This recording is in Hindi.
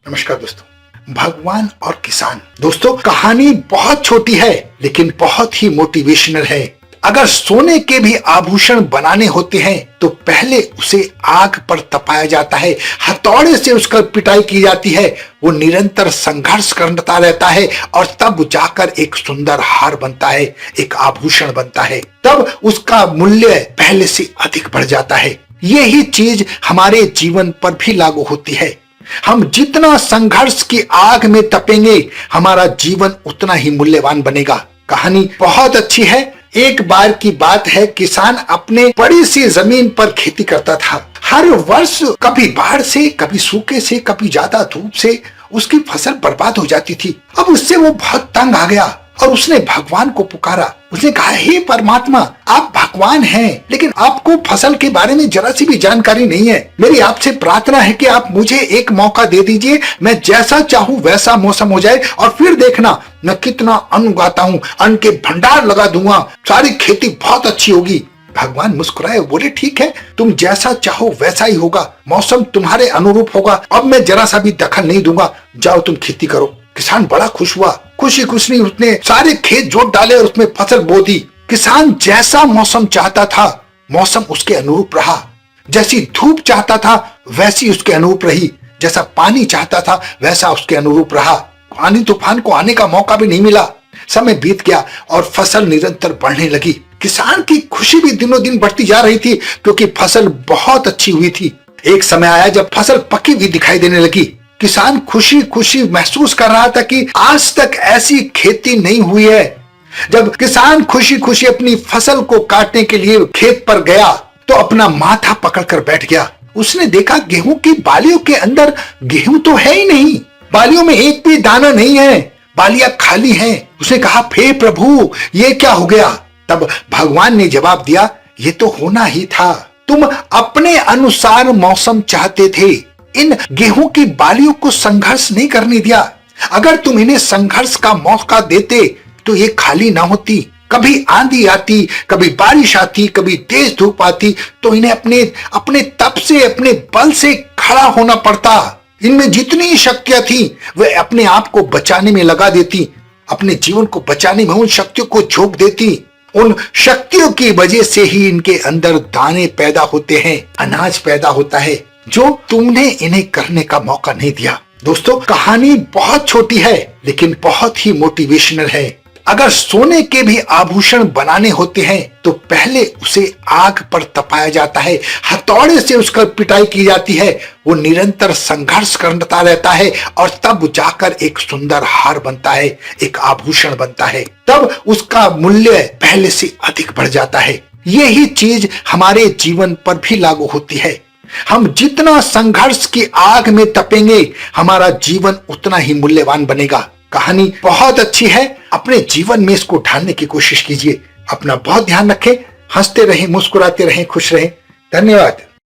नमस्कार दोस्तों। भगवान और किसान। दोस्तों, कहानी बहुत छोटी है लेकिन बहुत ही मोटिवेशनल है। अगर सोने के भी आभूषण बनाने होते हैं तो पहले उसे आग पर तपाया जाता है, हथौड़े से उसका पिटाई की जाती है, वो निरंतर संघर्ष करता रहता है और तब जाकर एक सुंदर हार बनता है, एक आभूषण बनता है। तब उसका मूल्य पहले से अधिक बढ़ जाता है। यही चीज हमारे जीवन पर भी लागू होती है। हम जितना संघर्ष की आग में तपेंगे, हमारा जीवन उतना ही मूल्यवान बनेगा। कहानी बहुत अच्छी है। एक बार की बात है, किसान अपने बड़ी सी जमीन पर खेती करता था। हर वर्ष कभी बाढ़ से, कभी सूखे से, कभी ज्यादा धूप से उसकी फसल बर्बाद हो जाती थी। अब उससे वो बहुत तंग आ गया और उसने भगवान को पुकारा। उसने कहा, हे परमात्मा, आप भगवान हैं, लेकिन आपको फसल के बारे में जरा सी भी जानकारी नहीं है। मेरी आपसे प्रार्थना है कि आप मुझे एक मौका दे दीजिए, मैं जैसा चाहूं वैसा मौसम हो जाए और फिर देखना मैं कितना अन्न उगाता हूँ, अन्न के भंडार लगा दूंगा, सारी खेती बहुत अच्छी होगी। भगवान मुस्कुराए, बोले, ठीक है, तुम जैसा चाहो वैसा ही होगा, मौसम तुम्हारे अनुरूप होगा, अब मैं जरा सा भी दखल नहीं दूंगा, जाओ तुम खेती करो। किसान बड़ा खुश हुआ। खुशी खुशी उसने सारे खेत जोत डाले और उसमें फसल बो दी। किसान जैसा मौसम चाहता था, मौसम उसके अनुरूप रहा। जैसी धूप चाहता था वैसी उसके अनुरूप रही। जैसा पानी चाहता था वैसा उसके अनुरूप रहा। पानी तूफान को आने का मौका भी नहीं मिला। समय बीत गया और फसल निरंतर बढ़ने लगी। किसान की खुशी भी दिनों दिन बढ़ती जा रही थी क्योंकि फसल बहुत अच्छी हुई थी। एक समय आया जब फसल पकी हुई दिखाई देने लगी। किसान खुशी खुशी महसूस कर रहा था कि आज तक ऐसी खेती नहीं हुई है। जब किसान खुशी खुशी अपनी फसल को काटने के लिए खेत पर गया तो अपना माथा पकड़कर बैठ गया। उसने देखा गेहूं की बालियों के अंदर गेहूं तो है ही नहीं, बालियों में एक भी दाना नहीं है, बालियां खाली हैं। उसने कहा, हे प्रभु, ये क्या हो गया? तब भगवान ने जवाब दिया, ये तो होना ही था। तुम अपने अनुसार मौसम चाहते थे, इन गेहूं की बालियों को संघर्ष नहीं करने दिया। अगर तुम इन्हें संघर्ष का मौका देते तो ये खाली ना होती। कभी आंधी आती, कभी बारिश आती, कभी तेज धूप आती तो इन्हें अपने तप से, अपने बल से खड़ा होना पड़ता। इनमें जितनी शक्तियां थी वे अपने आप को बचाने में लगा देती, अपने जीवन को बचाने में उन शक्तियों को झोंक देती। उन शक्तियों की वजह से ही इनके अंदर दाने पैदा होते हैं, अनाज पैदा होता है, जो तुमने इन्हें करने का मौका नहीं दिया। दोस्तों, कहानी बहुत छोटी है लेकिन बहुत ही मोटिवेशनल है। अगर सोने के भी आभूषण बनाने होते हैं तो पहले उसे आग पर तपाया जाता है, हथौड़े से उसका पिटाई की जाती है, वो निरंतर संघर्ष करता रहता है और तब जाकर एक सुंदर हार बनता है, एक आभूषण बनता है। तब उसका मूल्य पहले से अधिक बढ़ जाता है। यही चीज हमारे जीवन पर भी लागू होती है। हम जितना संघर्ष की आग में तपेंगे, हमारा जीवन उतना ही मूल्यवान बनेगा। कहानी बहुत अच्छी है। अपने जीवन में इसको ढालने की कोशिश कीजिए। अपना बहुत ध्यान रखें। हंसते रहें, मुस्कुराते रहें, खुश रहें। धन्यवाद।